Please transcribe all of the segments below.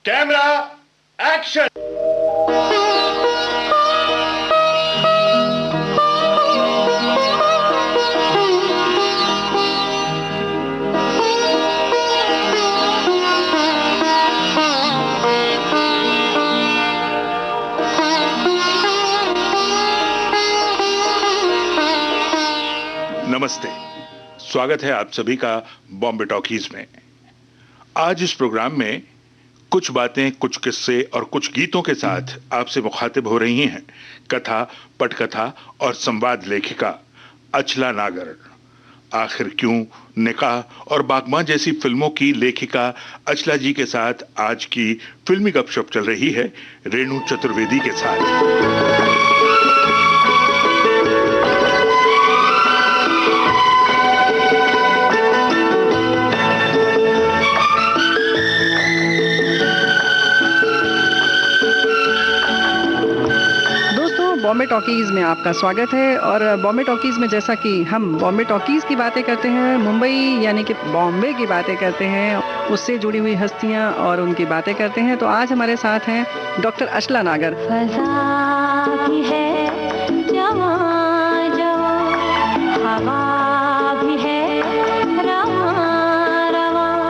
Camera action. नमस्ते, स्वागत है आप सभी का बॉम्बे टॉकीज में। आज इस प्रोग्राम में कुछ बातें, कुछ किस्से और कुछ गीतों के साथ आपसे मुखातिब हो रही हैं कथा, पटकथा और संवाद लेखिका अचला नागर। आखिर क्यों, निकाह और बागबान जैसी फिल्मों की लेखिका अचला जी के साथ आज की फिल्मी गपशप चल रही है रेणु चतुर्वेदी के साथ। बॉम्बे टॉकीज़ में आपका स्वागत है। और बॉम्बे टॉकीज़ में जैसा कि हम बॉम्बे टॉकीज़ की बातें करते हैं, मुंबई यानी कि बॉम्बे की बातें करते हैं, उससे जुड़ी हुई हस्तियां और उनकी बातें करते हैं, तो आज हमारे साथ हैं डॉक्टर अचला नागर। फज़ा भी है जवां जवां, हवा भी है रवां रवां,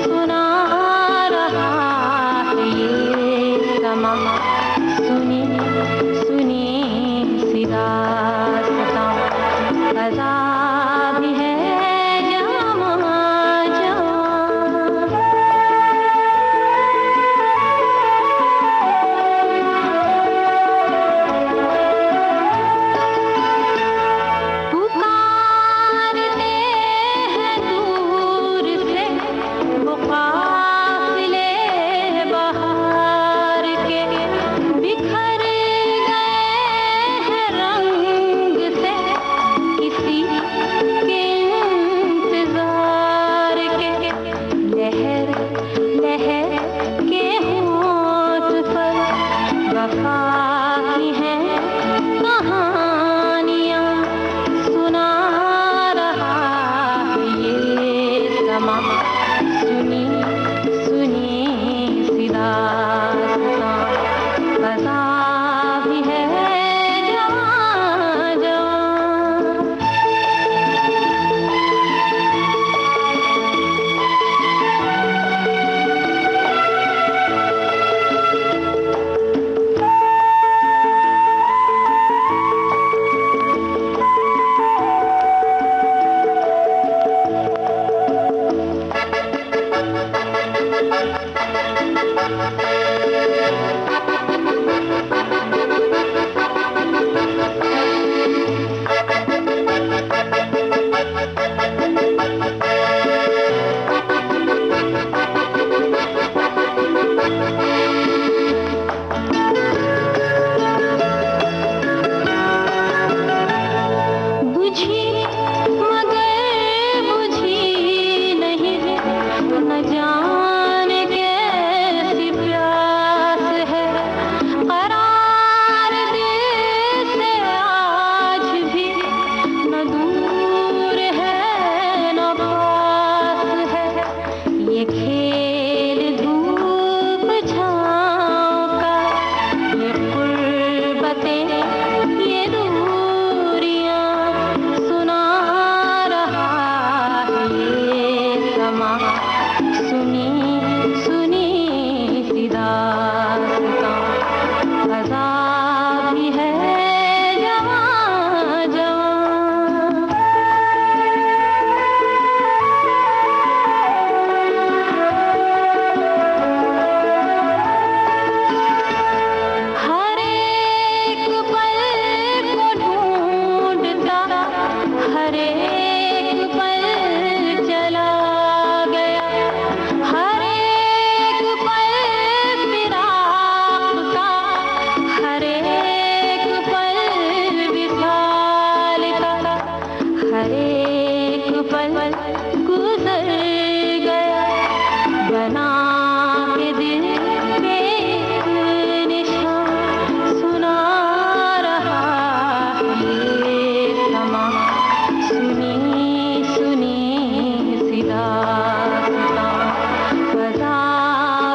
सुना रहा है ये समा, सुनी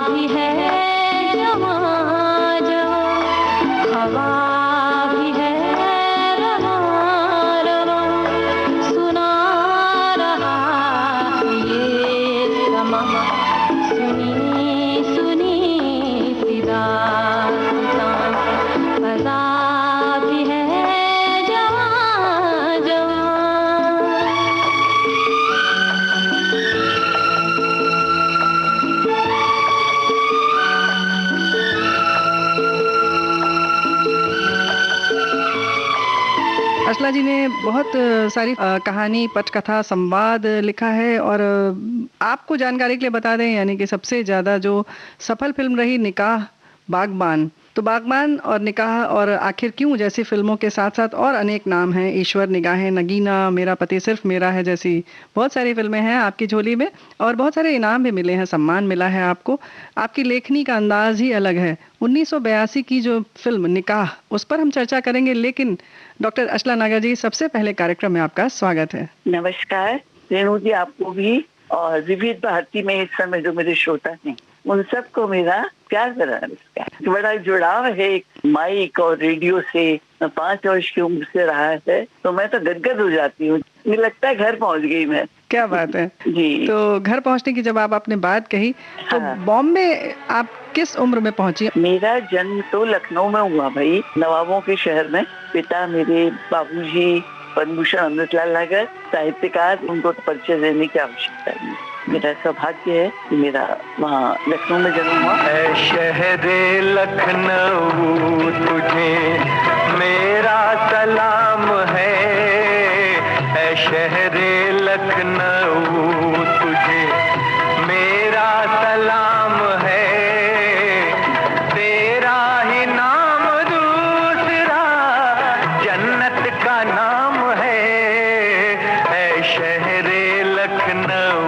भी है अष्ला जी ने बहुत सारी कहानी, पटकथा, संवाद लिखा है। और आपको जानकारी के लिए बता दें, यानी कि सबसे ज़्यादा जो सफल फिल्म रही निकाह, बागबान। तो बागबान और निकाह और आखिर क्यों जैसी फिल्मों के साथ साथ और अनेक नाम हैं, ईश्वर, निगाहें, नगीना, मेरा पति सिर्फ मेरा है जैसी बहुत सारी फिल्में हैं आपकी झोली में। और बहुत सारे इनाम भी मिले हैं, सम्मान मिला है आपको। आपकी लेखनी का अंदाज ही अलग है। 1982 की जो फिल्म निकाह, उस पर हम चर्चा करेंगे, लेकिन डॉक्टर अष्ला नागर जी, सबसे पहले कार्यक्रम में आपका स्वागत है। नमस्कार रेणु जी, आपको भी, और विविध भारती में इस समय जो मेरे श्रोता हैं उन सबको मेरा प्यार भरा नमस्कार। बड़ा जुड़ाव है माइक और रेडियो से, 5 वर्ष की उम्र से रहा है, तो मैं तो गदगद हो जाती हूँ। मुझे लगता है घर पहुँच गई मैं। क्या बात है जी। तो घर पहुँचने की जब आपने बात कही, तो बॉम्बे आप किस उम्र में पहुंची? मेरा जन्म तो लखनऊ में हुआ भाई, नवाबों के शहर में। पिता मेरे बाबूजी पद्मभूषण अमृतलाल नागर, साहित्यकार, उनको परिचय देने की आवश्यकता नहीं। मेरा सौभाग्य है कि मेरा वहाँ लखनऊ में जन्म हुआ। ऐ शहरे लखनऊ तुझे मेरा सलाम है, ऐ शहरे लखनऊ तुझे मेरा सलाम है, तेरा ही नाम दूसरा जन्नत का नाम है, ऐ शहरे लखनऊ।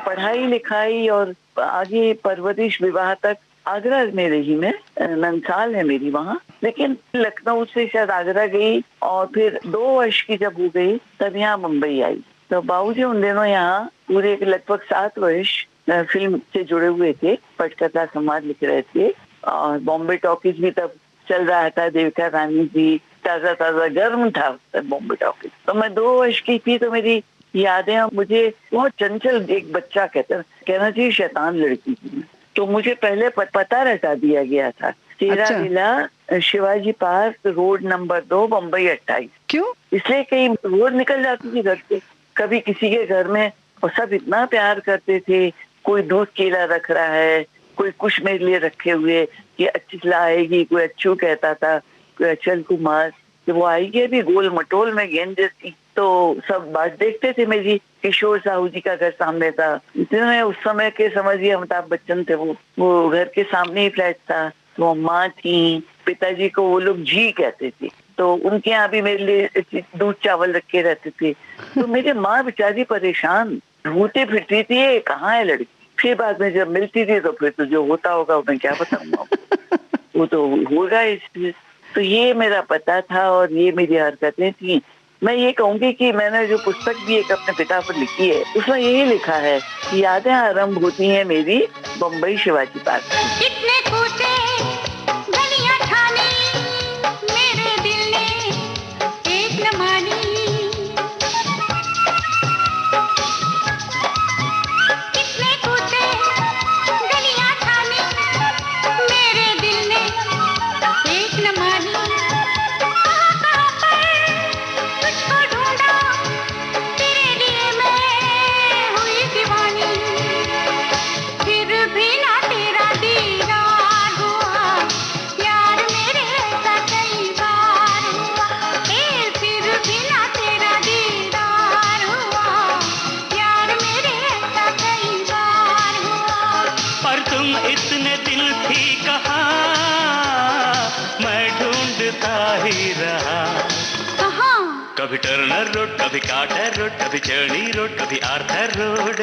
पढ़ाई लिखाई और आगे परवरिश विवाह तक आगरा में रही मैं, नंसाल है मेरी वहाँ। लेकिन लखनऊ से शायद आगरा गई और फिर 2 वर्ष की जब हो गई तब यहाँ मुंबई आई। तो बाबूजी उन दिनों यहाँ पूरे लगभग 7 वर्ष फिल्म से जुड़े हुए थे, पटकथा संवाद लिख रहे थे। और बॉम्बे टॉकीज भी तब चल रहा था, देविका रानी जी, ताजा ताजा गर्म था बॉम्बे टॉकीज। तो मैं 2 वर्ष की थी, तो मेरी यादें, मुझे बहुत चंचल एक बच्चा कहना चाहिए शैतान लड़की थी। तो मुझे पहले पता रटा दिया गया था, तेरा villa Shivaji park road number 2 Bombay 28। क्यों? इसलिए कहीं रोज निकल जाती थी घर से, कभी किसी के घर में, और सब इतना प्यार करते थे। कोई दूध केला रख रहा है, कोई कुछ मेरे लिए रखे हुए कि अच्छी आएगी, कोई अच्छू कहता था, कोई अचल कुमार, वो आएगी भी गोल मटोल में गेंद जैसी, तो सब बात देखते थे। मेरी किशोर साहू जी का घर सामने था, जिन्होंने उस समय के समझिए अमिताभ बच्चन थे, वो घर के सामने ही फ्लैट था। तो माँ थी, पिताजी को वो लोग जी कहते थे, तो उनके यहाँ भी मेरे लिए दूध चावल रखे रहते थे। तो मेरी माँ बेचारी परेशान ढूंढती फिरती थी, ये कहाँ है लड़की। फिर बाद में जब मिलती थी तो फिर तो जो होता होगा मैं क्या बताऊंगा, वो तो होगा। इसलिए तो ये मेरा पता था और ये मेरी हरकतें थी। मैं ये कहूंगी कि मैंने जो पुस्तक भी एक अपने पिता पर लिखी है, उसमें यही लिखा है कि यादें आरंभ होती हैं मेरी बम्बई शिवाजी पार्क से। कितने कूचे गलियां ठानी, मेरे दिल ने एक न मानी। कितने कूचे गलियां ठानी, मेरे दिल ने एक न मानी। कहाँ पर तुझको ढूंढा, तेरे लिए मैं हुई दीवानी। फिर भी ना तेरा दीदार हुआ, यार मेरे ऐसा कई बार हुआ। फिर भी ना तेरा दीदार हुआ, यार मेरे ऐसा कई बार हुआ। पर तुम इतने दिल थी कहाँ, मैं ढूंढता ही रहा। कहाँ? कभी टर्नर रोड, कभी कार्टर रोड, कभी चर्नी रोड, कभी आर्थर रोड।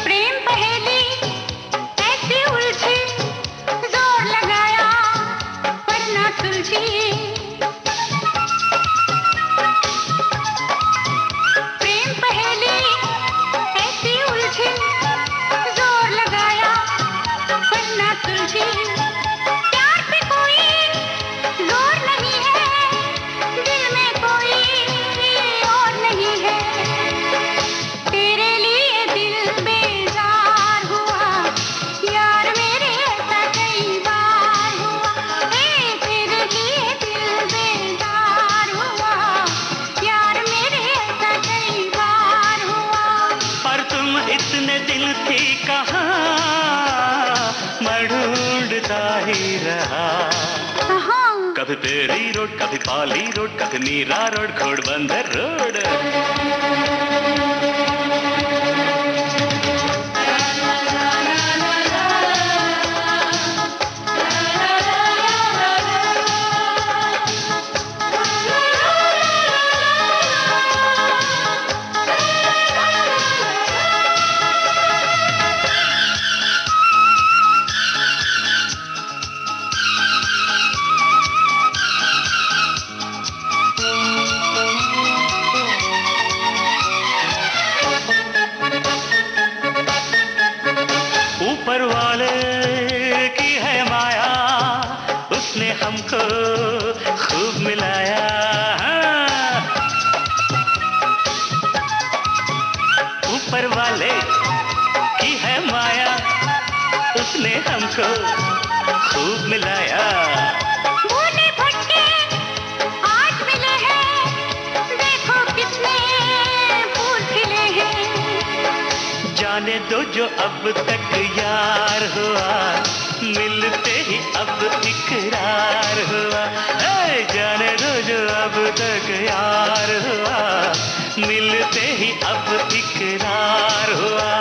प्रेम पहेली ऐसी उलझी, जोर लगाया पर ना सुलझी। प्रेम पहेली ऐसी उलझी, जोर लगाया पर ना सुलझी। प्यार पे कोई जोर नहीं है, दिल में कोई और नहीं है। तेरे लिए दिल बेजार हुआ, यार मेरे ऐसा कई बार हुआ। तेरे लिए दिल बेजार हुआ, यार मेरे ऐसा कई बार हुआ। पर तुम इतने दिल थी कहाँ, मैं ढूंढता ही रहा। कहाँ? कभी पेरी रोड, कभी पाली रोड, कभी मीरा रोड, घोड़बंदर रोड। ऊपर वाले की है माया, उसने हमको खूब मिलाया। ऊपर वाले की है माया, उसने हमको खूब मिलाया। बूढ़े भटके आज मिले हैं, देखो कितने फूल खिले हैं। जाने दो जो अब तक यार हुआ, मिलते ही अब इकरार हुआ। जाने दो जो अब तक यार हुआ, मिलते ही अब इकरार हुआ।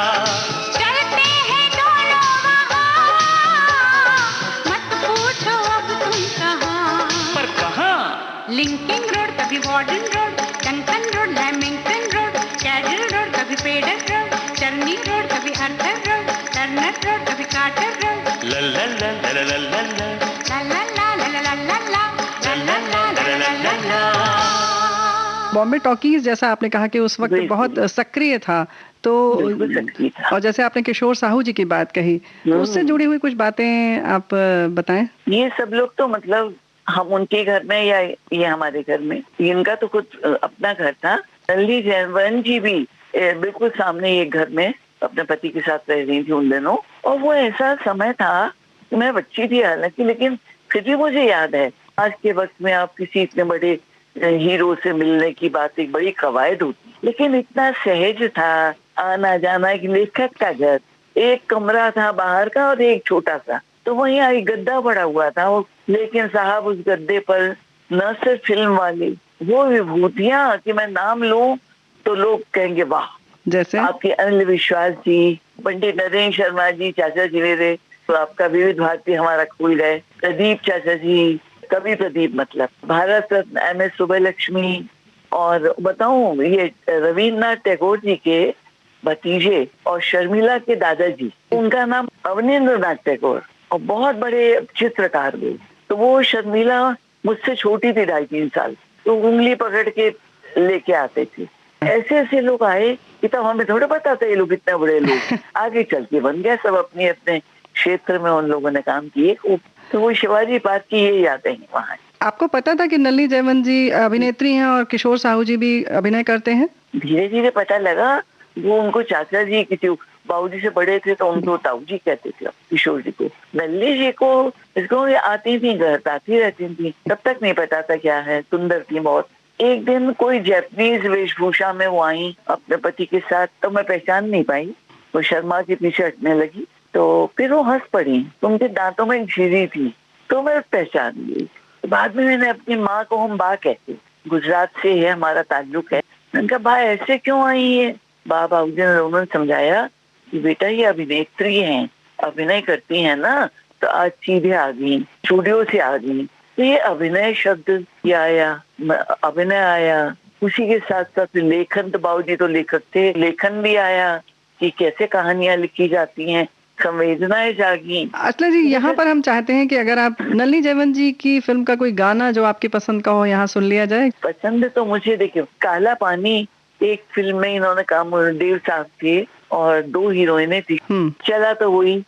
चलते हैं दोनों वहाँ, मत पूछो अब तुम कहाँ। पर कहाँ? लिंकिंग रोड, कभी warden road, Duncan road, Lamington road, cattle road, कभी पेडर रोड, चर्नी रोड, कभी अर्थर रोड, टर्नर रोड, कभी कार्टर रोड। ला ला ला ला ला ला ला ला ला ला ला ला ला ला ला ला ला ला ला। बॉम्बे टॉकीज जैसा आपने कहा कि उस वक्त बिल्कुल। बहुत सक्रिय था, तो बिल्कुल सक्रिय था। और जैसे आपने किशोर साहू जी की बात कही, तो उससे जुड़ी हुई कुछ बातें आप बताएं। ये सब लोग तो मतलब हम उनके घर में या ये हमारे घर में, इनका तो खुद अपना घर था। लल्ली जयवंत जी भी बिल्कुल सामने एक घर में अपने पति के साथ रह रही थी उन दिनों। और वो ऐसा समय था, मैं बच्ची थी हालांकि, लेकिन फिर भी मुझे याद है। आज के वक्त में आप किसी इतने बड़े हीरो से मिलने की बात एक बड़ी कवायद होती, लेकिन इतना सहज था आना जाना। एक लेखक का घर, एक कमरा था बाहर का और एक छोटा सा, तो वहीं एक गद्दा पड़ा हुआ था। लेकिन साहब उस गद्दे पर न सिर्फ फिल्म वाले, वो विभूतियां कि मैं नाम लूं तो लोग कहेंगे वाह। जैसे आपके अनिल विश्वास जी, पंडित नरेंद्र शर्मा जी, चाचा जी मेरे, तो आपका विविध भारती हमारा खुल गए, प्रदीप चाचा जी, कवि प्रदीप मतलब, भारत रत्न MS सुब्बलक्ष्मी, और बताऊं ये रविन्द्रनाथ टैगोर जी के भतीजे और शर्मिला के दादाजी, उनका नाम अवनींद्रनाथ टैगोर, और बहुत बड़े चित्रकार हुए। तो वो शर्मिला मुझसे छोटी थी 2.5-3 साल, तो उंगली पकड़ के लेके आते थे। ऐसे ऐसे लोग आए कि तब हमें थोड़ा पता था ये लोग इतने बड़े लोग। आगे चल के बन गए सब, अपने अपने क्षेत्र में उन लोगों ने काम किए खूब। तो वो शिवाजी पार्क की ये यादें हैं वहाँ। आपको पता था कि नलिनी जयवंत जी अभिनेत्री हैं और किशोर साहू जी भी अभिनय करते हैं? धीरे धीरे पता लगा। वो उनको चाचा जी किसी बाबूजी से बड़े थे तो उनको ताऊ जी कहते थे किशोर जी को। नलिनी जी को इसको आती थी, घर आती रहती थी, तब तक नहीं पता था क्या है। सुंदर थी बहुत। एक दिन कोई जैपनीज वेशभूषा में वो आई अपने पति के साथ, तो मैं पहचान नहीं पाई। वो शर्मा के पीछे हटने लगी, तो फिर वो हंस पड़ी। उनके दांतों में झिरी थी, तो मैं पहचान गई। बाद में मैंने अपनी माँ को, हम बा कहते, गुजरात से है हमारा ताल्लुक है, मैंने कहा बा ऐसे क्यों आई है? बाबा जी ने उन्होंने समझाया कि बेटा ये अभिनेत्री हैं, अभिनय करती हैं ना, तो आज सीधे आ गई, स्टूडियो से आ गई। तो ये अभिनय शब्द ये आया, अभिनय आया, उसी के साथ साथ लेखन, तो बाबूजी तो लेखक थे, लेखन भी आया कि कैसे कहानियां लिखी जाती हैं, संवेदनाएं जागी। असला जी, यहाँ पर हम चाहते हैं कि अगर आप नलिनी जयवंत जी की फिल्म का कोई गाना जो आपकी पसंद का हो यहाँ सुन लिया जाए। पसंद तो मुझे देखिए काला पानी एक फिल्म में इन्होंने काम, देव साहब थे और 2 हीरोइनें थी, चला तो वही।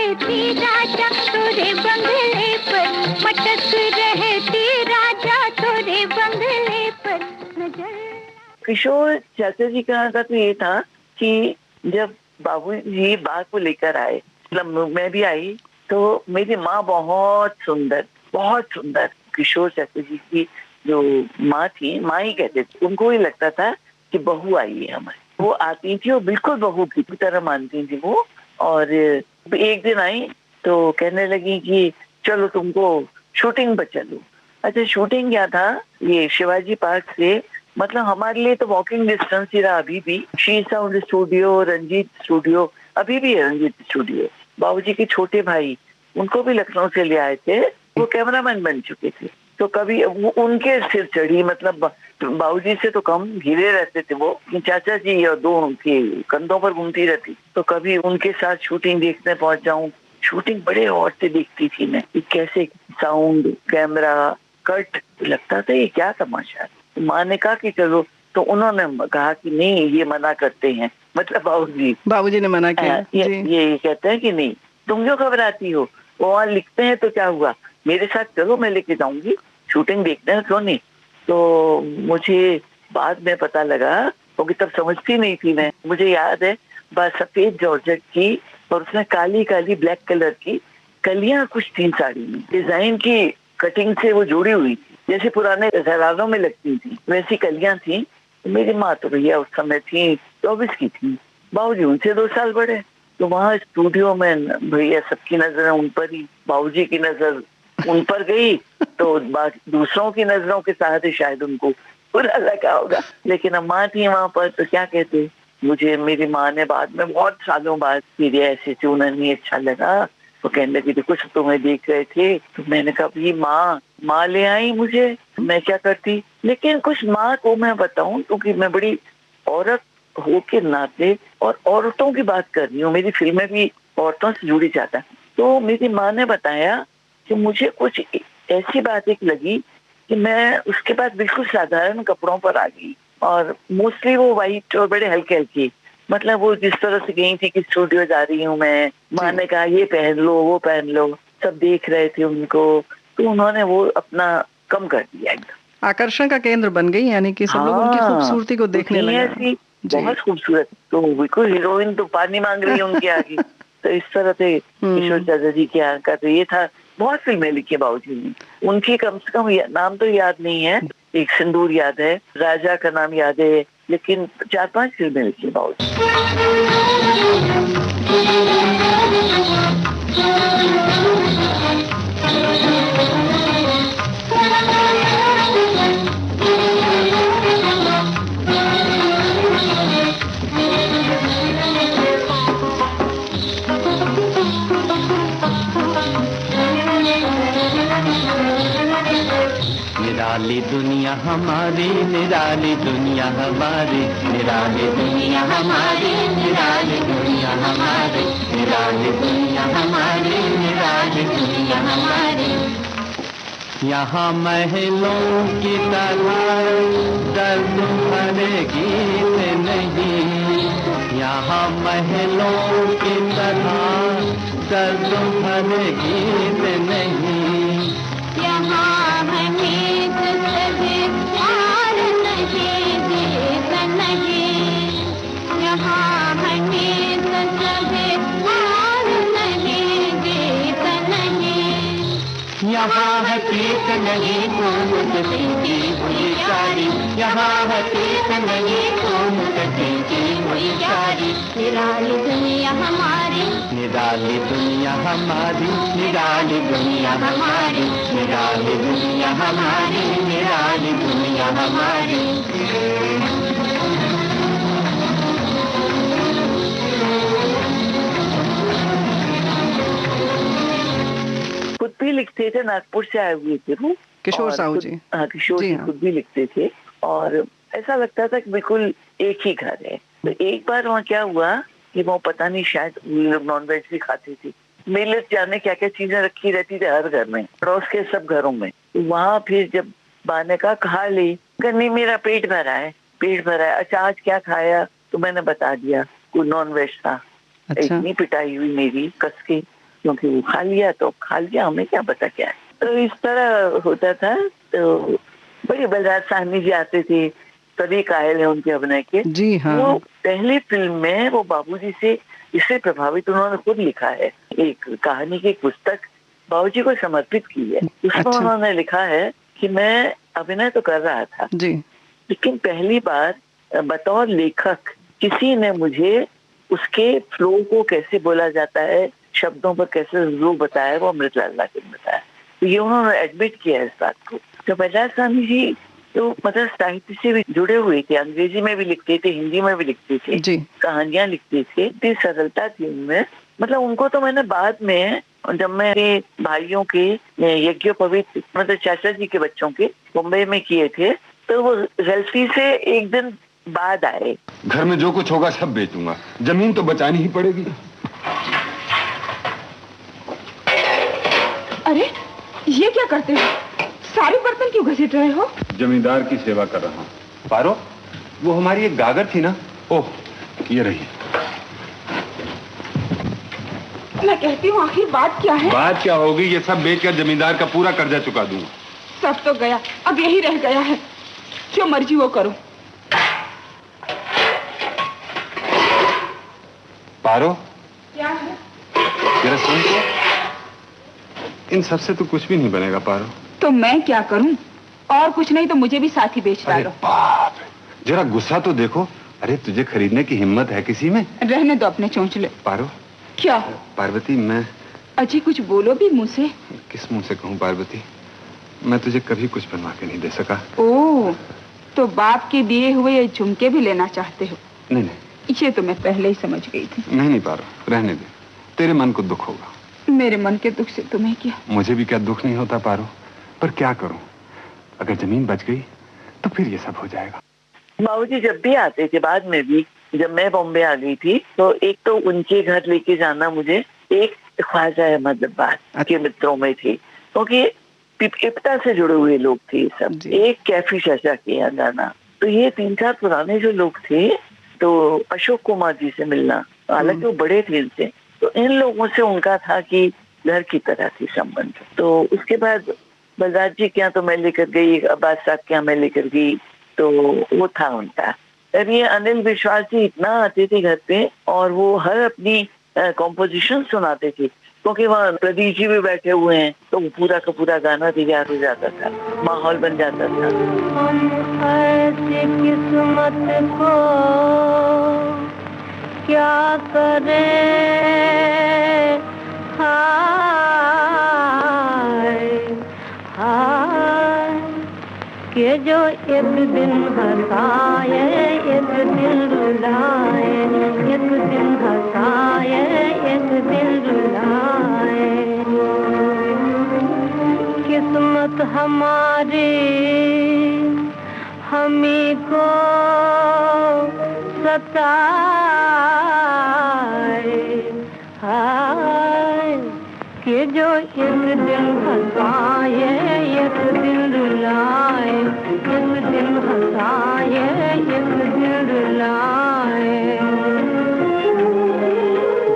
रहती राजा तोरे बंगले पर, मटक रहती राजा तोरे बंगले पर नजर। किशोर चाचा जी का तो ये था कि जब बाबूजी बाग को लेकर आए, मतलब मैं भी आई, तो मेरी माँ बहुत सुंदर किशोर चाचा जी की जो माँ थी, माँ ही कहते थे, उनको ही लगता था कि बहू आई है हमारी। वो आती थी और बिल्कुल बहू की तरह मानती थी वो। और एक दिन आई तो कहने लगी कि चलो तुमको शूटिंग पर चलो। अच्छा, शूटिंग क्या था, ये शिवाजी पार्क से, मतलब हमारे लिए तो वॉकिंग डिस्टेंस ही रहा अभी भी। शी साउंड स्टूडियो, रंजीत स्टूडियो, अभी भी है रंजीत स्टूडियो। बाबूजी के छोटे भाई, उनको भी लखनऊ से ले आए थे, वो कैमरामैन बन चुके थे। तो कभी वो उनके सिर चढ़ी, मतलब बाबूजी से तो कम घिरे रहते थे वो, कि चाचा जी और दो उनके कंधों पर घूमती रहती। तो कभी उनके साथ शूटिंग देखने पहुंच जाऊं। शूटिंग बड़े और से देखती थी मैं कि कैसे साउंड, कैमरा, कट, लगता था ये क्या तमाशा है। माँ ने कहा कि चलो, तो उन्होंने कहा कि नहीं, ये मना करते हैं, मतलब बाबूजी ने मना किया। ये कहते हैं कि नहीं, तुम क्यों घबराती हो, वो वहाँ लिखते हैं तो क्या हुआ, मेरे साथ चलो, मैं लेके जाऊंगी, शूटिंग देखते हैं, क्यों नहीं। तो मुझे बाद में पता लगा, क्योंकि तब समझती नहीं थी मैं, मुझे याद है बस सफेद जॉर्जेट की और उसमें काली काली ब्लैक कलर की कलियां कुछ थी साड़ी में, डिजाइन की कटिंग से वो जुड़ी हुई थी, जैसे पुराने घरानों में लगती थी वैसी कलियां थी। मेरी माँ तो भैया उस समय थी 24 की थी, बाबूजी उनसे 2 साल बड़े। तो वहाँ स्टूडियो में भैया सबकी नजर उन पर ही, बाबूजी की नजर उन पर गई तो दूसरों की नजरों के साथ शायद उनको बुरा लगा होगा, लेकिन अब माँ थी वहां पर तो क्या कहते। मुझे मेरी माँ ने बाद में बहुत सालों बाद फिर ऐसे चूना नहीं अच्छा लगा, वो कहने लगी देखो सब तुम्हें देख रहे थे। तो मैंने कहा भाई माँ ले आई मुझे, मैं क्या करती। लेकिन कुछ माँ को मैं बताऊं, क्योंकि मैं बड़ी औरत हो के नाते और औरतों की बात कर रही हूँ, मेरी फिल्में भी औरतों से जुड़ी जाता है। तो मेरी माँ ने बताया कि मुझे कुछ ऐसी बात एक लगी कि मैं उसके बाद बिल्कुल साधारण कपड़ों पर आ गई, और मोस्टली वो वाइट और बड़े हल्के हल्के, मतलब वो जिस तरह से गई थी कि स्टूडियो जा रही हूँ मैं, माँ ने कहा ये पहन लो वो पहन लो, सब देख रहे थे उनको, तो उन्होंने वो अपना कम कर दिया एकदम। आकर्षण का केंद्र बन गई, यानी कि सब लोग उनकी खूबसूरती को देखने लगे। बहुत खूबसूरत, तो बिल्कुल हीरोइन तो पानी मांग रही है उनके आगे। तो इस तरह से किशोर चाचा जी के यहाँ का तो ये था। बहुत फिल्में लिखी बाबूजी ने, उनकी कम से कम नाम तो याद नहीं है, एक सिंदूर याद है, राजा का नाम याद है, लेकिन 4-5 फिल्में लिखी बाबूजी। निराली दुनिया हमारी, निराली दुनिया हमारी, निराली दुनिया हमारी, निराली दुनिया हमारी, निराली दुनिया हमारी, निराली दुनिया हमारी। यहाँ महलों की तरह दर्द भरे गीत नहीं, यहाँ महलों की तरह दर्द भरे गीत नहीं, यहाँ यहाँ हकीकत नहीं घूमती हुई सारी, यहाँ हकीकत नहीं घूमती हुई सारी। निराली दुनिया हमारी, निराली दुनिया हमारी, निराली दुनिया हमारी, निराली दुनिया हमारी, निराली दुनिया हमारी। खुद भी लिखते थे, नागपुर से आए हुए थे वो, किशोर साहू जी। हाँ, किशोर जी खुद भी लिखते थे, और ऐसा लगता था कि बिल्कुल एक ही घर है। तो एक बार वहाँ क्या हुआ कि वो पता नहीं, शायद लोग नॉनवेज भी खाते थे, मेले जाने क्या क्या चीजें रखी रहती थी हर घर में, पड़ोस के सब घरों में। तो वहाँ फिर जब बा ने कहा खा ली, नहीं मेरा पेट भरा है, पेट भरा है। अच्छा आज क्या खाया, तो मैंने बता दिया, कोई नॉनवेज था। अच्छा। इतनी पिटाई हुई मेरी कस के, क्योंकि वो खा लिया तो खा लिया, हमें क्या पता क्या है। तो इस तरह होता था। तो बड़ी बलराज साहनी जी आते थे, सभी कायल है उनके अभिनय के। जी हाँ। वो पहली फिल्म में वो बाबूजी से इससे प्रभावित उन्होंने खुद लिखा है, एक कहानी की पुस्तक बाबूजी को समर्पित की है। उसमें अच्छा। उन्होंने लिखा है कि मैं अभिनय तो कर रहा था जी। लेकिन पहली बार बतौर लेखक किसी ने मुझे उसके फ्लो को कैसे बोला जाता है, शब्दों पर कैसे जोर बताया, वो अमृतलाल लाल ने बताया। तो ये उन्होंने एडमिट किया है इस बात को। तो बलराज साहनी जी तो मतलब साहित्य से भी जुड़े हुए थे, अंग्रेजी में भी लिखते थे, हिंदी में भी लिखते थे, कहानियां लिखते थे, इतनी सरलता थी उनमें। मतलब उनको तो मैंने बाद में, जब मेरे भाइयों के यज्ञोपवीत मतलब चाचा जी के बच्चों के मुंबई में किए थे, तो वो गलती से एक दिन बाद आए। घर में जो कुछ होगा सब बेचूंगा, जमीन तो बचानी ही पड़ेगी। अरे ये क्या करते हो? सारे बर्तन क्यों घसीट रहे हो? जमींदार की सेवा कर रहा हूँ। पारो, वो हमारी एक गागर थी ना, ओह ये रही। मैं कहती हूँ आखिर बात क्या है? बात क्या होगी, ये सब बेचकर जमींदार का पूरा कर्जा चुका दूंगा। सब तो गया, अब यही रह गया है। जो मर्जी वो करो। पारो, क्या है? तेरा सुन तो, इन सब से तो कुछ भी नहीं बनेगा पारो। तो मैं क्या करूं? और कुछ नहीं तो मुझे भी साथ ही बेच डालो। बाप, जरा गुस्सा तो देखो। अरे तुझे खरीदने की हिम्मत है किसी में? रहने दो अपने चोंचले। पारो। क्या? पार्वती, मैं अजी कुछ बोलो भी मुंह से। किस मुंह से कहूँ पार्वती, मैं तुझे कभी कुछ बनवा के नहीं दे सका। ओह, तो बाप के दिए हुए ये झुमके भी लेना चाहते हो? नहीं नहीं, ये तो मैं पहले ही समझ गई थी। नहीं नहीं पारो, रहने दे, तेरे मन को दुख होगा। मेरे मन के दुख से तुम्हें क्या? मुझे भी क्या दुख नहीं होता पारो, पर क्या करूं, अगर जमीन बच गई तो फिर ये सब हो जाएगा। बाबूजी जब भी आते थे, बाद में भी जब मैं बॉम्बे आ गई थी, तो एक तो उनके घर लेके जाना मुझे, एक ख्वाजा अहमद अब्बास के मित्रों में थे, क्योंकि इप्टा से जुड़े हुए लोग थे सब। एक कैफी चाचा के यहाँ जाना, तो ये 3-4 पुराने जो लोग थे, तो अशोक कुमार जी से मिलना, हालांकि वो बड़े थे इनसे, तो इन लोगों से उनका था कि घर की तरह थी संबंध। तो उसके बाद बलराज जी के यहाँ तो मैं लेकर गई, अब्बास साहब के यहाँ मैं लेकर गई, तो वो था उनका। अब ये अनिल विश्वास जी इतना आते थे घर पे, और वो हर अपनी कॉम्पोजिशन सुनाते थे, क्योंकि वहाँ प्रदीप जी भी बैठे हुए हैं, तो पूरा का पूरा गाना तैयार हो जाता था, माहौल बन जाता था। हम ऐसी किस्मत को क्या करें, हाय हाय, कि जो एक दिन हंसाए एक दिन रुलाए, एक दिन हंसाए एक दिन रुलाए। किस्मत हमारी हमी को सताए, हाय, कि जो एक दिन हंसाए एक दिन रुलाए, एक दिन हंसाए एक दिन रुलाए।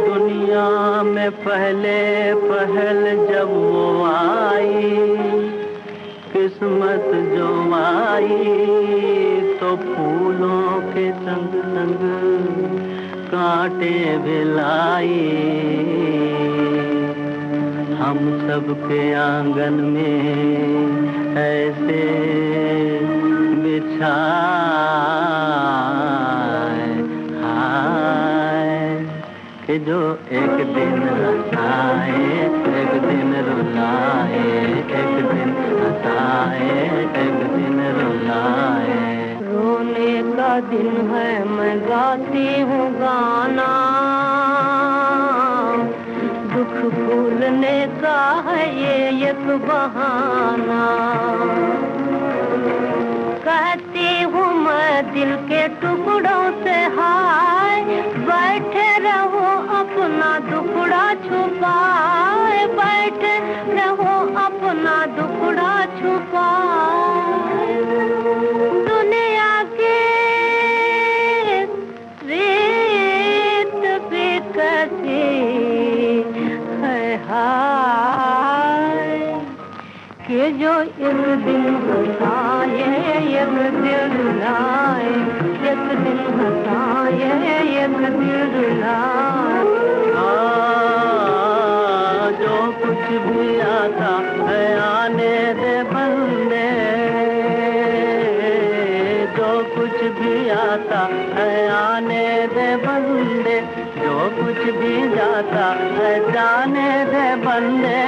दुनिया में पहले पहल जब वो आई, किस्मत जो आई, तो फूलों के संग संग कांटे भी लाई। हम सबके आंगन में ऐसे बिछाए, हाय, कि जो एक दिन हंसाए एक दिन रुलाए, एक दिन हंसाए एक दिन रुलाए। रोने का दिन है मैं गाती हूँ गाना, दुख भूलने का है ये एक बहाना। कहती हूँ मैं दिल के टुकड़ों से, हाय, बैठे रहो अपना दुखड़ा छुपाए, बैठे रहो अपना दुखड़ा छुपाए। दुनिया के रीत भी कैसी है, कि जो एक दिन हंसाए एक दिल रुलाए, एक दिन हंसाए एक दिल रुलाए। जो कुछ भी आता है आने दे बंदे, जो कुछ भी आता है आने दे बंदे, जो कुछ भी जाता है जाने दे बंदे,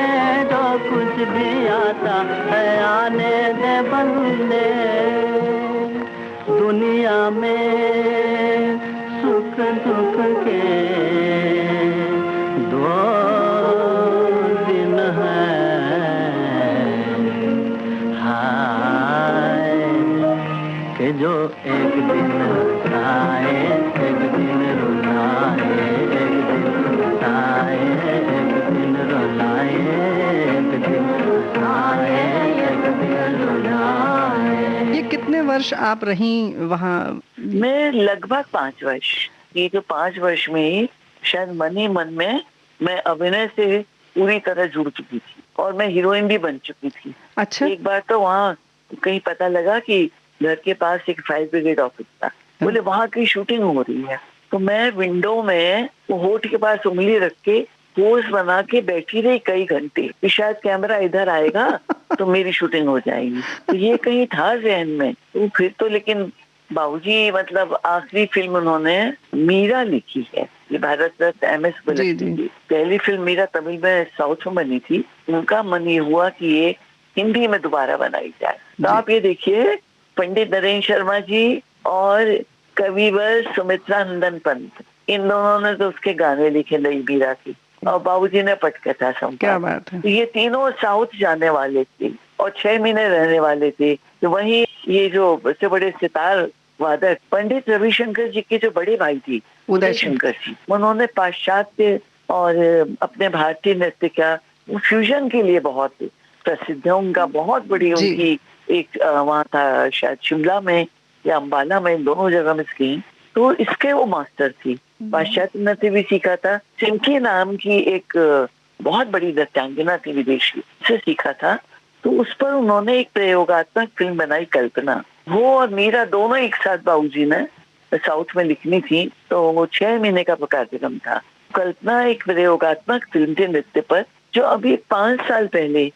जो कुछ भी आता है आने दे बंदे। दुनिया में सुख दुख के दो दिन हैं, हाय कि जो एक दिन आए एक दिन रुलाए, एक दिन रुलाए एक दिन रुलाए, एक दिन रुलाए एक दिन रुलाए। ये कितने वर्ष आप रहीं वहाँ? मैं लगभग 5 वर्ष। ये जो 5 वर्ष में शायद मन ही मन में मैं अभिनय से पूरी तरह जुड़ चुकी थी और मैं हीरोइन भी बन चुकी थी। अच्छा। एक बार तो वहाँ कहीं पता लगा कि घर के पास एक फायर ब्रिगेड ऑफिस था, बोले वहाँ की शूटिंग हो रही है, तो मैं विंडो में वो होठ के पास उंगली रख के पोज बना के बैठी रही कई घंटे कि शायद कैमरा इधर आएगा तो मेरी शूटिंग हो जाएगी। तो ये कहीं था जहन में। तो फिर तो लेकिन बाबूजी मतलब आखिरी फिल्म उन्होंने मीरा लिखी है, ये भारत रत्न एम.एस. बलक की पहली फिल्म मीरा तमिल में साउथ में बनी थी। उनका मन ये हुआ कि ये हिंदी में दोबारा बनाई जाए। तो आप ये देखिए पंडित नरेंद्र शर्मा जी और कविवर सुमित्रा नंदन पंत, इन दोनों ने तो उसके गाने लिखे नई मीरा की, और बाबूजी ने पटकथा संभाला। क्या बात है। तो ये तीनों साउथ जाने वाले थे और 6 महीने रहने वाले थे। तो वहीं ये जो बड़े बड़े सितार वादक पंडित रविशंकर जी के जो बड़े भाई थी उदय शंकर जी, उन्होंने पाश्चात्य और अपने भारतीय नृत्य का फ्यूजन के लिए बहुत प्रसिद्ध है। उनका बहुत बड़ी उनकी एक वहाँ था शायद शिमला में या अम्बाला में, दोनों जगह में स्कीम। तो इसके वो मास्टर थी, पाश्चात्य नृत्य भी सीखा था। सिंकी नाम की एक बहुत बड़ी नृत्यांगना थी विदेशी, से सीखा था। तो उस पर उन्होंने एक प्रयोगात्मक फिल्म बनाई कल्पना। वो और मीरा दोनों एक साथ बाबूजी ने साउथ में लिखनी थी। तो वो 6 महीने का कार्यक्रम था। कल्पना एक प्रयोगात्मक फिल्म थी नृत्य पर, जो अभी 5 साल पहले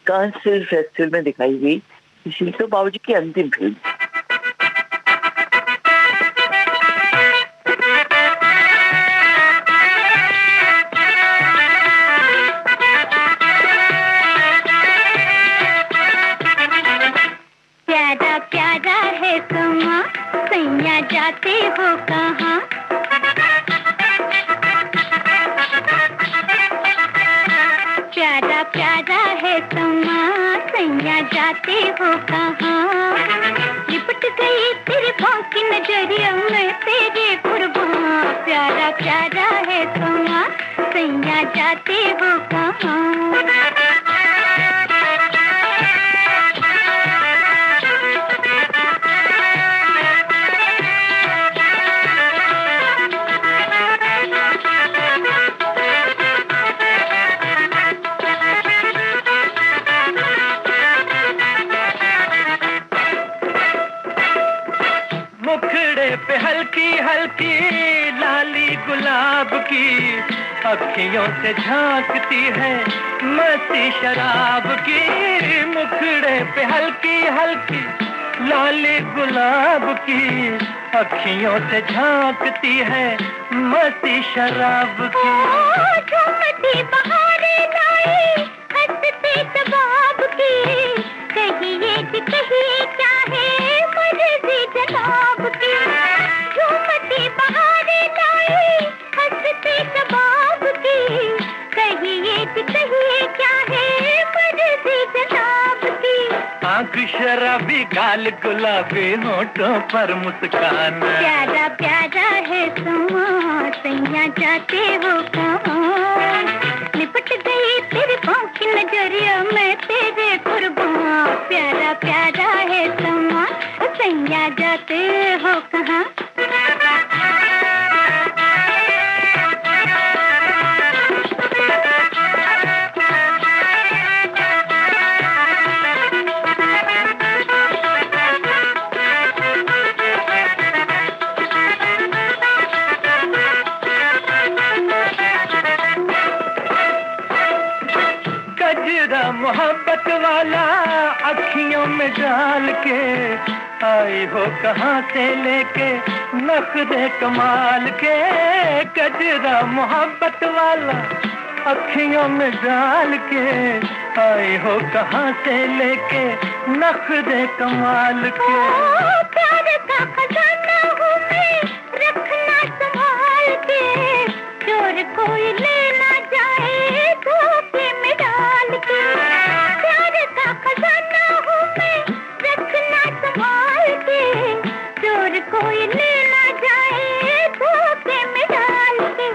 कांस फिल्म फेस्टिवल में दिखाई गई। इसलिए तो बाबूजी की अंतिम फिल्म। प्यारा प्यारा है समा, सैया जाते हो कहाँ? प्यारा प्यारा है समा, सैया जाते हो कहाँ? लिपट गई तेरे पाँव की नजरिया में तेरे कुर्बान। प्यारा प्यारा है समा, सैया जाते हो कहाँ? पे हल्की हल्की लाली गुलाब की अखियों से झांकती है मस्ती शराब की। मुखड़े पे हल्की हल्की लाली गुलाब की अखियों से झांकती है मस्ती शराब की। झूमती बहारें लाई हंसते सबाब की, कहिए कि कहिए क्या है मर्ज़ी जनाब की। झूमती बहारें लाई हंसते सबाब की, कहिए कि कहिए क्या है मर्ज़ी जनाब की। आँख शराबी गाल गुलाबी होठों पर मुस्कान। प्यारा प्यारा है समा, सैया जाते हो कहाँ? लिपट गई तेरे पाँव की नजरिया में तेरे कुर्बान। प्यारा प्यारा है समा, सैया जाते हो कहाँ? मोहब्बत वाला अखियों में डाल के आई हो कहाँ से लेके नखरे कमाल के। गजरा मोहब्बत वाला अखियों में डाल के आई हो कहाँ से लेके नखरे कमाल के। प्यार का खजाना हूँ मैं रखना संभाल के, चोर कोई ले ना जाए धोखे में डाल के। प्यार का खजाना हूँ मैं रखना संभाल के, चोर कोई ले ना जाए धोखे में डाल के।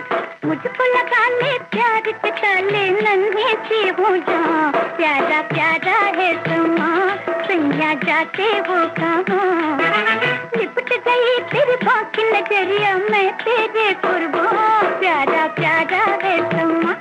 मुझको लगा ले प्यार के ताले नन्हे से हो जा, प्यारा प्यारा है समा सैया जाते हो कहाँ। लिपट गई तेरी बाकी नजरिया मैं तेरे कुर्बान, प्यारा प्यारा है समा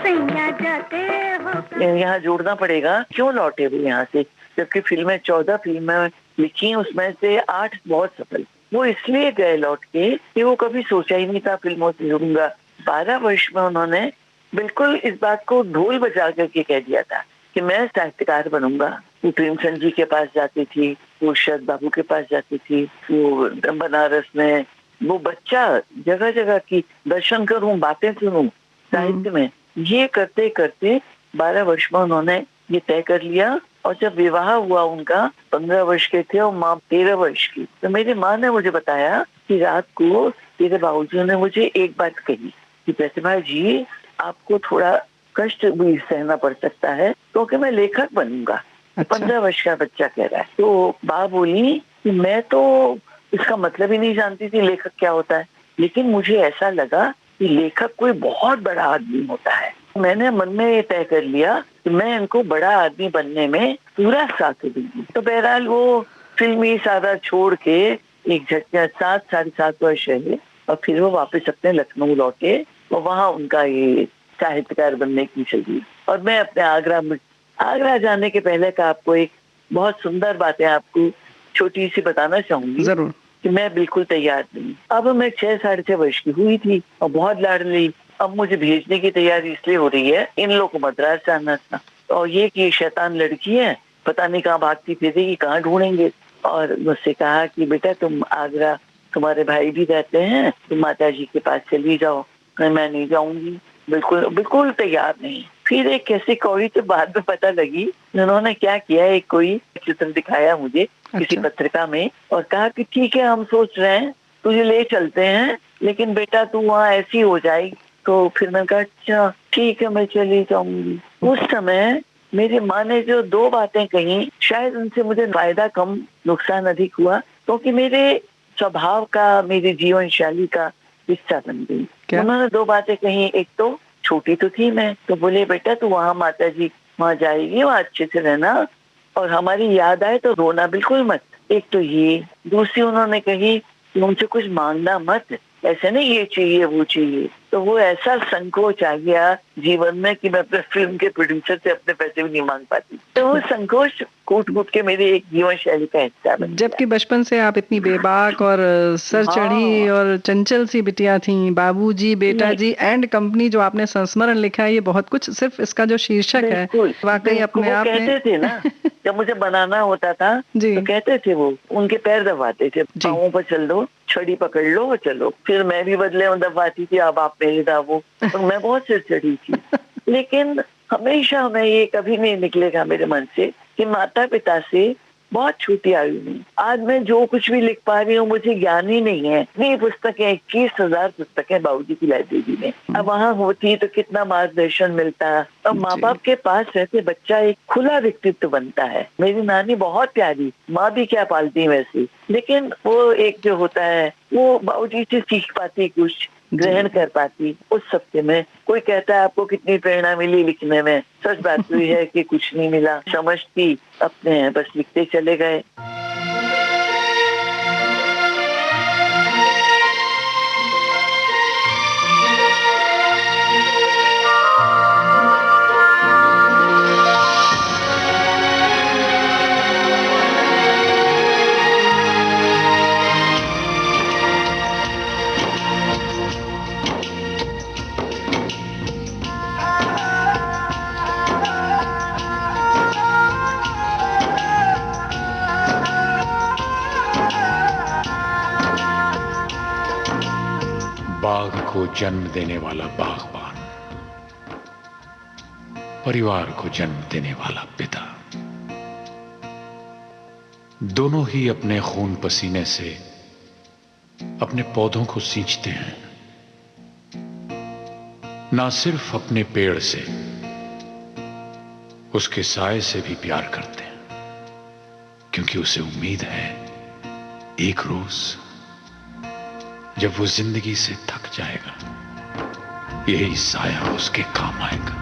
सैया जाते हो। यहाँ जोड़ना पड़ेगा क्यों लौटे वो यहाँ से, जबकि फिल्में 14 फिल्में लिखी उसमें से 8 बहुत सफल। वो इसलिए गए लौट के कि वो कभी सोचा ही नहीं था फिल्मों से जुड़ूंगा। 12 वर्ष में उन्होंने बिल्कुल इस बात को ढोल बजा करके कह दिया था कि मैं साहित्यकार बनूंगा। वो प्रेमचंद जी के पास जाती थी, वो शरद बाबू के पास जाती थी, वो बनारस में वो बच्चा जगह जगह की दर्शन करूं, बातें सुनूं साहित्य में। ये करते करते 12 वर्ष में उन्होंने ये तय कर लिया। और जब विवाह हुआ उनका 15 वर्ष के थे और माँ 13 वर्ष की, तो मेरी माँ ने मुझे बताया कि रात को तेरे बाबूजी ने मुझे एक बात कही कि प्रतिभा जी आपको थोड़ा कष्ट भी सहना पड़ सकता है क्योंकि मैं लेखक बनूंगा। 15 वर्ष का बच्चा कह रहा है। तो माँ बोली कि मैं तो इसका मतलब ही नहीं जानती थी लेखक क्या होता है, लेकिन मुझे ऐसा लगा कि लेखक कोई बहुत बड़ा आदमी होता है। मैंने मन में ये तय कर लिया कि मैं इनको बड़ा आदमी बनने में पूरा साथ दूंगी। तो बहरहाल वो फिल्मी सारा छोड़ के एक झटका 7-7.5 वर्ष रहे और फिर वो वापस अपने लखनऊ लौटे और वहाँ उनका ये साहित्यकार बनने की चली। और मैं अपने आगरा जाने के पहले का आपको एक बहुत सुंदर बातें आपको छोटी सी बताना चाहूंगी। जरूर। कि मैं बिल्कुल तैयार नहीं। अब मैं 6-6.5 वर्ष की हुई थी और बहुत लाडली। अब मुझे भेजने की तैयारी इसलिए हो रही है, इन लोगों को मद्रास जाना था और ये कि शैतान लड़की है, पता नहीं कहाँ भागती फिरेगी, कहाँ ढूंढेंगे। और मुझसे कहा कि बेटा तुम आगरा, तुम्हारे भाई भी रहते हैं, तुम माता जी के पास चली जाओ। मैं नहीं जाऊंगी, बिल्कुल तैयार नहीं। फिर एक कैसी कौड़ी तो बाद में पता लगी, उन्होंने क्या किया, एक कोई चित्र दिखाया मुझे किसी पत्रिका में और कहा कि ठीक है हम सोच रहे हैं तुझे ले चलते हैं, लेकिन बेटा तू वहाँ ऐसी हो जाएगी। तो फिर मैंने कहा अच्छा ठीक है मैं चली जाऊंगी। उस समय मेरी माँ ने जो 2 बातें कही, शायद उनसे मुझे फायदा कम नुकसान अधिक हुआ, क्योंकि मेरे स्वभाव का, मेरी जीवन शैली का हिस्सा बन गई। उन्होंने 2 बातें कही। एक तो छोटी तो थी मैं, तो बोले बेटा तू वहाँ माता जी वहाँ जाएगी, वहाँ अच्छे से रहना और हमारी याद आए तो रोना बिल्कुल मत। एक तो ये। दूसरी उन्होंने कही कि उनसे कुछ मांगना मत, ऐसे नहीं ये चाहिए वो चाहिए। तो वो ऐसा संकोच आ गया जीवन में कि मैं अपने फिल्म के प्रोड्यूसर से अपने पैसे भी नहीं मांग पाती। तो वो संकोच कूट कूट के मेरे एक जीवन शैली का हिस्सा बन गया। जबकि बचपन से आप इतनी बेबाक और सर चढ़ी और चंचल सी बिटिया थी। बाबूजी, बेटा जी एंड कंपनी जो आपने संस्मरण लिखा है, ये बहुत कुछ, सिर्फ इसका जो शीर्षक है वाकई अपने आप में। कहते थे ना जब मुझे बनाना होता था तो कहते थे वो, उनके पैर दबाते थे, पाँवों पर चल दो, छड़ी पकड़ लो और चलो। फिर मैं भी बदले में दबाती थी, अब आप मेरे दावो। तो मैं बहुत सिर चढ़ी थी। लेकिन हमेशा मैं ये कभी नहीं निकलेगा मेरे मन से कि माता पिता से बहुत छोटी आयु में आज मैं जो कुछ भी लिख पा रही हूँ मुझे ज्ञान ही नहीं है। इतनी पुस्तकें, 21,000 पुस्तकें बाबूजी की लाइब्रेरी में। अब वहाँ होती तो कितना मार्गदर्शन मिलता। और माँ बाप के पास रहते बच्चा एक खुला व्यक्तित्व बनता है। मेरी नानी बहुत प्यारी, माँ भी क्या पालती वैसे, लेकिन वो एक जो होता है वो बाबूजी से सीख पाती, कुछ ग्रहण कर पाती। उस सत्य में कोई कहता है आपको कितनी प्रेरणा मिली लिखने में, सच बात तो ये है कि कुछ नहीं मिला। समझती अपने हैं, बस लिखते चले गए। को जन्म देने वाला बागबान, परिवार को जन्म देने वाला पिता, दोनों ही अपने खून पसीने से अपने पौधों को सींचते हैं। ना सिर्फ अपने पेड़ से, उसके साए से भी प्यार करते हैं, क्योंकि उसे उम्मीद है एक रोज जब वो जिंदगी से थक जाएगा, यही साया उसके काम आएगा।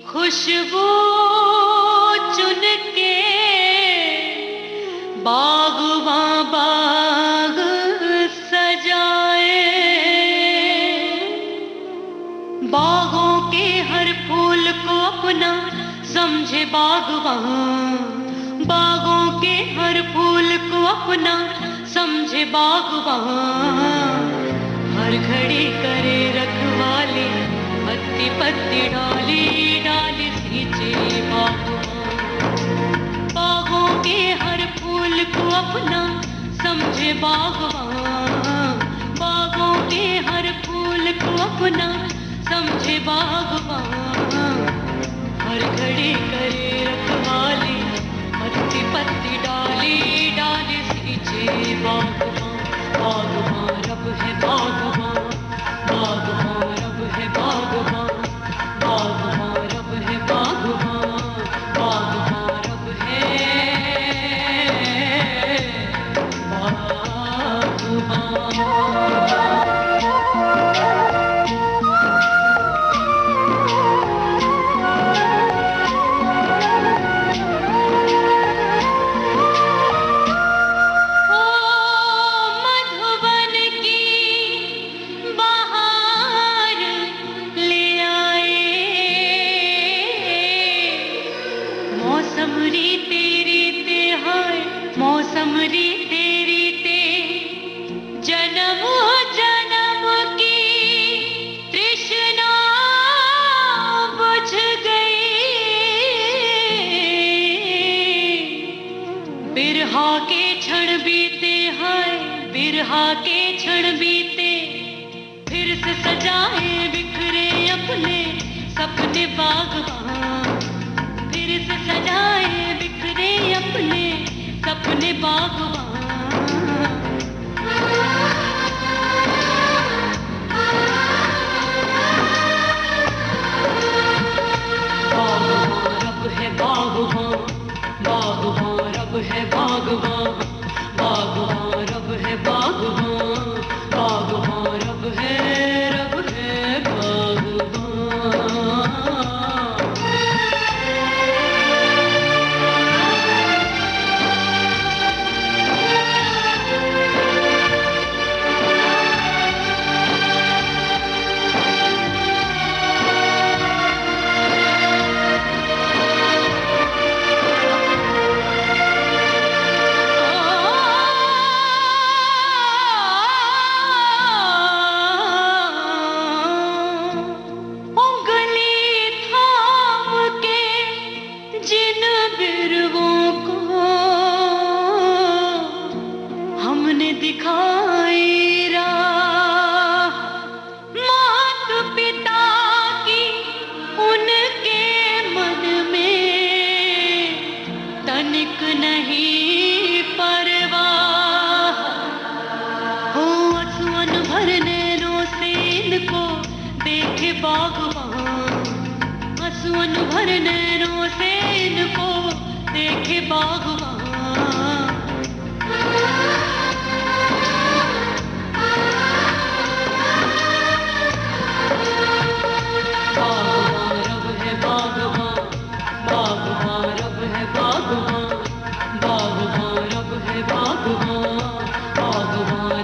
खुशबू चुन के बागवां बाग सजाए, बागों के हर फूल को अपना समझे बागवां, बागों के हर फूल को अपना समझे बागवां, हर घड़ी करे रखवाली, पत्ती पत्ती डाली डाली सींचे बागवां, बागों के हर फूल को अपना समझे बागवां, बागों के हर फूल को अपना समझे बागवां, हर घड़ी करे रखवाली, पत्ती पत्ती डाली डाली सींचे बागवां, बागवां रब है बागवां, बागवां रब है बागवां, बागवां रब है बागवां, बागवां रब है सजाए बिखरे अपने सपने बागवां, फिर से सजाए बिखरे अपने सपने बागवां, बागवां रब है बागवां, बागवां रब है बागवां, बागवां रब है बागवां, बागवां रब है बागवां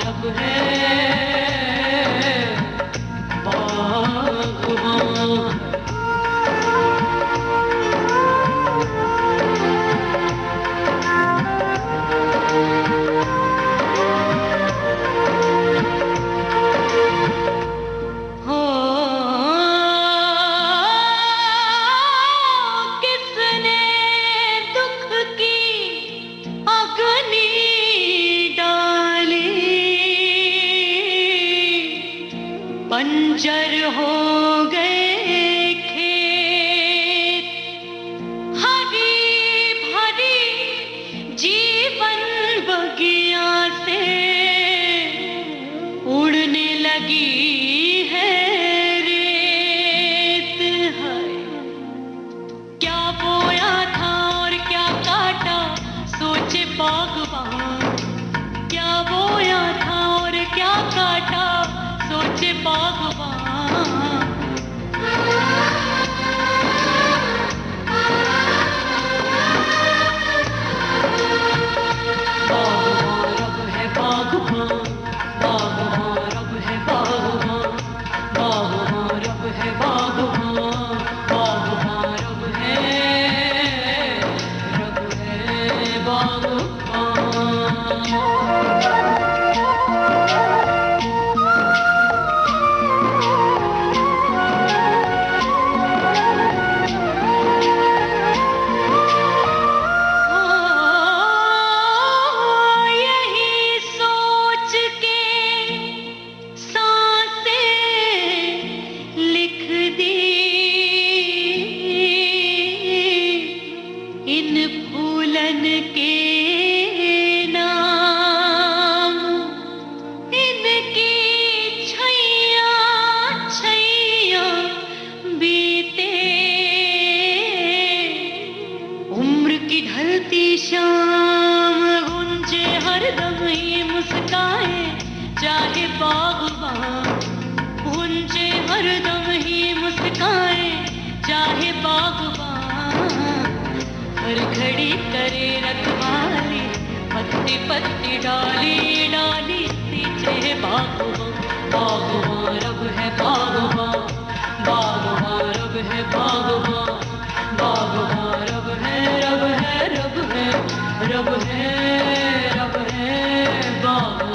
रब है महकाए चाहे बागबान, हर घड़ी करे रखवाली, पत्ती पत्ती डाली डाली सींचे बागबान। बागबान रब है बागबान, बागबान रब है बागबान, बागबान रब है रब है रब है रब है रब है बागबान।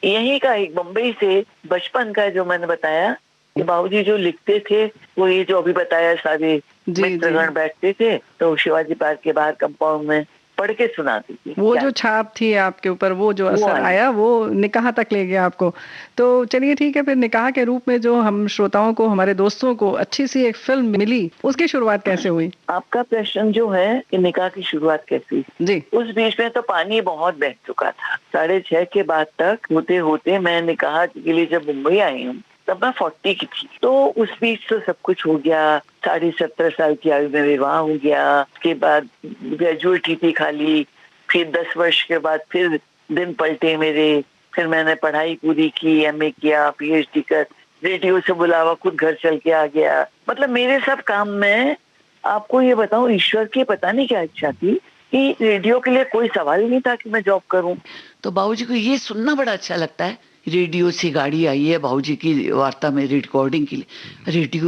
यहीं का एक बम्बई से बचपन का जो मैंने बताया कि बाबूजी जो लिखते थे वो ये जो अभी बताया सारे मित्रगण बैठते थे तो शिवाजी पार्क के बाहर कंपाउंड में पढ़ के सुनाती थी। वो जो छाप थी आपके ऊपर, वो जो असर आया वो निकाह तक ले गया आपको। तो चलिए ठीक है, फिर निकाह के रूप में जो हम श्रोताओं को, हमारे दोस्तों को अच्छी सी एक फिल्म मिली, उसकी शुरुआत कैसे हुई? आपका प्रश्न जो है कि निकाह की शुरुआत कैसे हुई जी, उस बीच में तो पानी बहुत बह चुका था। 6:30 के बाद तक होते होते मैं निकाह के लिए जब मुंबई आई हूँ तब मैं 40 की थी। तो उस बीच तो सब कुछ हो गया। 17.5 साल की आयु में विवाह हो गया, उसके बाद ग्रेजुएटी थी खाली, फिर 10 वर्ष के बाद फिर दिन पलटे मेरे, फिर मैंने पढ़ाई पूरी की, MA किया, PhD कर, रेडियो से बुलावा, खुद घर चल के आ गया। मतलब मेरे सब काम में आपको ये बताऊं, ईश्वर की पता नहीं क्या इच्छा थी कि रेडियो के लिए कोई सवाल ही नहीं था कि मैं जॉब करूं। तो बाबूजी को ये सुनना बड़ा अच्छा लगता है। रेडियो से गाड़ी आई है बाबूजी की वार्ता में रिकॉर्डिंग के लिए।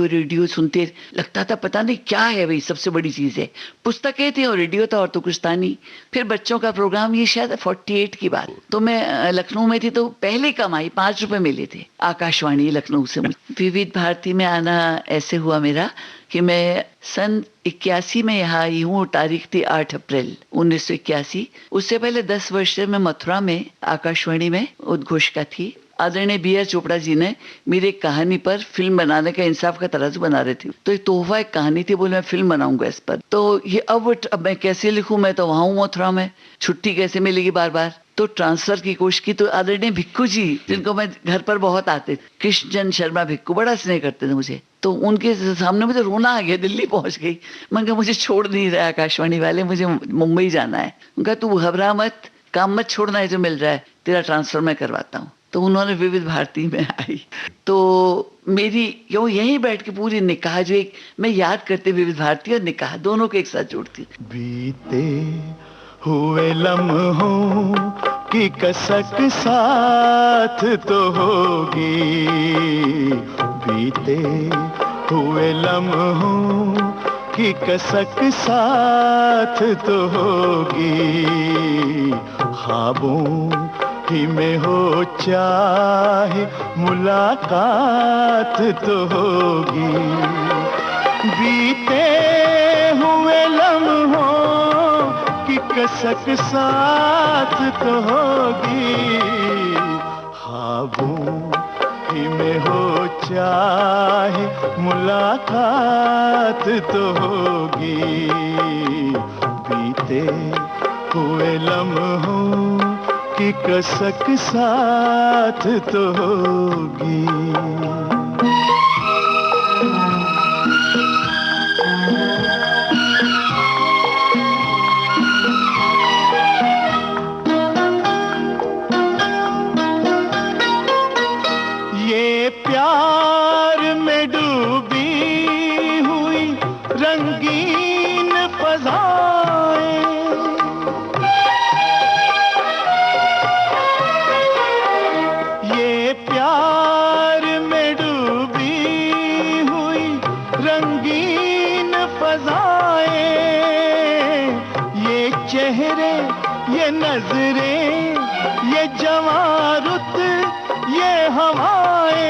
रेडियो सुनते लगता था पता नहीं क्या है भाई, सबसे बड़ी चीज़ है। पुस्तकें थी और रेडियो था और तो कुछ था नहीं। फिर बच्चों का प्रोग्राम, ये शायद 48 की बात। तो मैं लखनऊ में थी तो पहले कमाई 5 रुपए मिले थे आकाशवाणी लखनऊ से। विविध भारती में आना ऐसे हुआ मेरा कि मैं सन 81 में यहाँ आई हूँ। तारीख थी 8 अप्रैल 1981। उससे पहले 10 वर्ष से मैं मथुरा में आकाशवाणी में उद्घोषिका थी। आदरणीय BR चोपड़ा जी ने मेरी एक कहानी पर फिल्म बनाने का इंसाफ का तराजू बना रहे थे। तो एक तोहफा एक कहानी थी, बोले मैं फिल्म बनाऊंगा इस पर। तो ये अब मैं कैसे लिखूं, मैं तो वहां हूँ मथुरा में, छुट्टी कैसे मिलेगी बार बार। तो ट्रांसफर की कोशिश की तो आदरणीय भिक्खू जी, जिनको मैं घर पर बहुत आते, कृष्णचंद शर्मा भिक्खू बड़ा स्नेह करते थे मुझे, तो उनके सामने मुझे रोना आ गया। दिल्ली पहुंच गई। मैंने कहा मुझे छोड़ नहीं रहा आकाशवाणी वाले, मुझे मुंबई जाना है। उनका तू घबरा मत, काम मत छोड़ना है, जो मिल रहा है तेरा ट्रांसफर मैं करवाता हूँ। तो उन्होंने विविध भारती में आई। तो मेरी क्यों यहीं बैठ के पूरी निकाह जो एक मैं याद करते, विविध भारती और निकाह दोनों को एक साथ जोड़ती। बीते हुए लम्हों की कसक साथ तो होगी, बीते हुए लम्हों की कसक साथ तो होगी। ख्वाबों ही में हो चाहे मुलाकात तो होगी। बीते हुए लम्हों की कसक साथ तो होगी। ख्वाबों ही में हो चाहे मुलाकात तो होगी। बीते हुए लम्हों की कसक साथ तो होगी। ये प्यार में डूबी हुई रंगीन फज़ाएं, ये प्यार में डूबी हुई रंगीन फज़ाएं, ये चेहरे, ये नजरें, ये जवां रुत, ये हवाएं,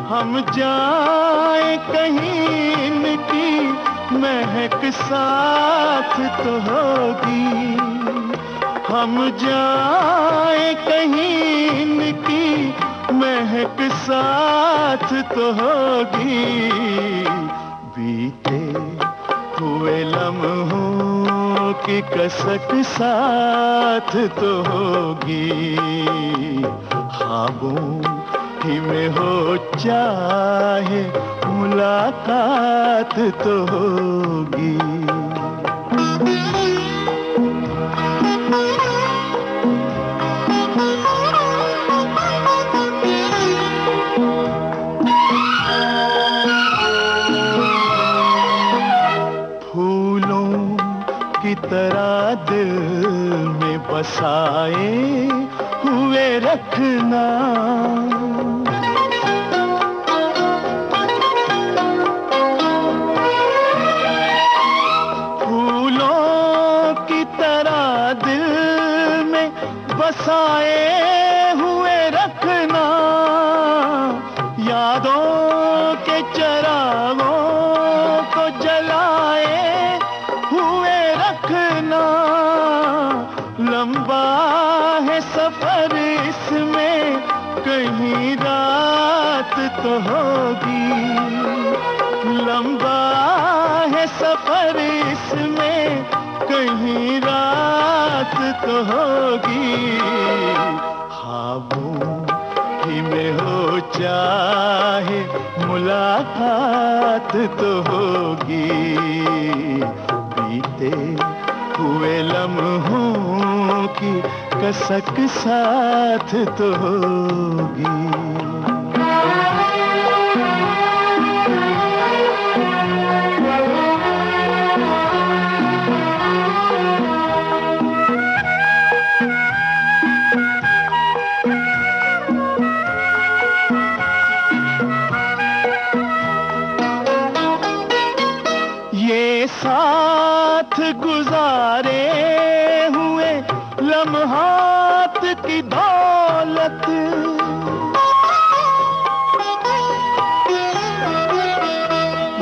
हम जाए कहीं इनकी महक साथ तो होगी। हम जाए कहीं इनकी महक साथ तो होगी। बीते हुए लम्हों की कसक साथ तो होगी। ख्वाबों ही में हो चाहे मुलाकात तो होगी। फूलों की तरह दिल में बसाए हुए रखना, फूलों की तरह दिल में बसाए हुए रखना, यादों के चिरागों को जलाए हुए रखना। लंबा है सफर इसमें कहीं रात तो होगी। लंबा है सफर इसमें कहीं रात तो होगी। ख्वाबों ही में हो चाहे मुलाकात तो होगी। बीते हुए लम्हों की कसक साथ तो होगी। ये साथ गुजारे हुए लम्हात की दौलत,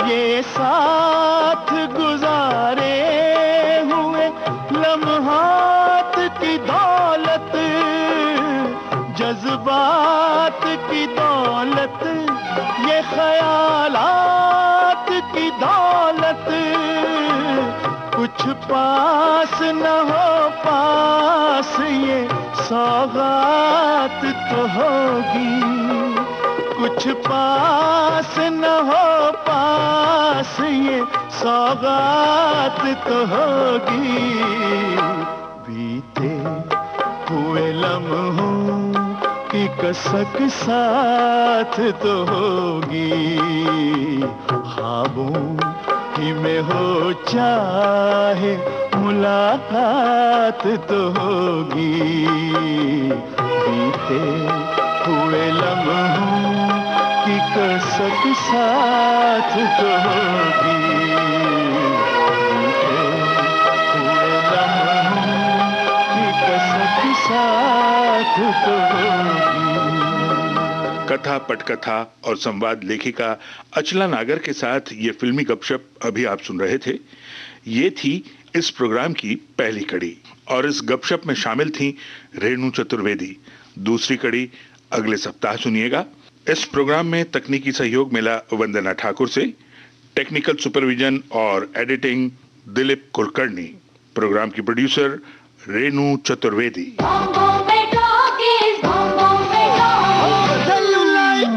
ये साथ गुजारे हुए लम्हात की दौलत, जज्बात की दौलत, ये ख्यालात की दौलत, कुछ पास न हो पास ये सौगात तो होगी। कुछ पास न हो पास ये सौगात तो होगी। बीते हुए लम्हों की कसक साथ तो होगी। ख्वाबों ही में हो चाहे मुलाकात तो होगी। बीते हुए लम्हों की कसक साथ तो होगी। बीते हुए लम्हों की कसक साथ तो होगी। कथा, पटकथा और संवाद लेखिका अचला नागर के साथ ये फिल्मी गपशप अभी आप सुन रहे थे। ये थी इस प्रोग्राम की पहली कड़ी और इस गपशप में शामिल थी रेणु चतुर्वेदी। दूसरी कड़ी अगले सप्ताह सुनिएगा। इस प्रोग्राम में तकनीकी सहयोग मिला वंदना ठाकुर से, टेक्निकल सुपरविजन और एडिटिंग दिलीप कुलकर्णी। प्रोग्राम की प्रोड्यूसर रेणु चतुर्वेदी।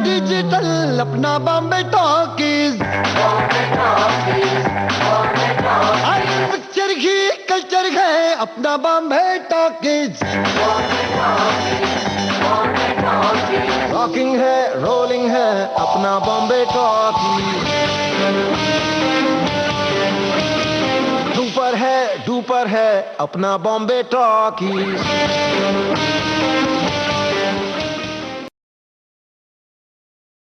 डिजिटल अपना बॉम्बे टॉकीज, पिक्चर ही कल्चर है अपना बॉम्बे टॉकीज। रॉकिंग है रोलिंग है अपना बॉम्बे टॉकीज। डूपर है अपना बॉम्बे टॉकीज।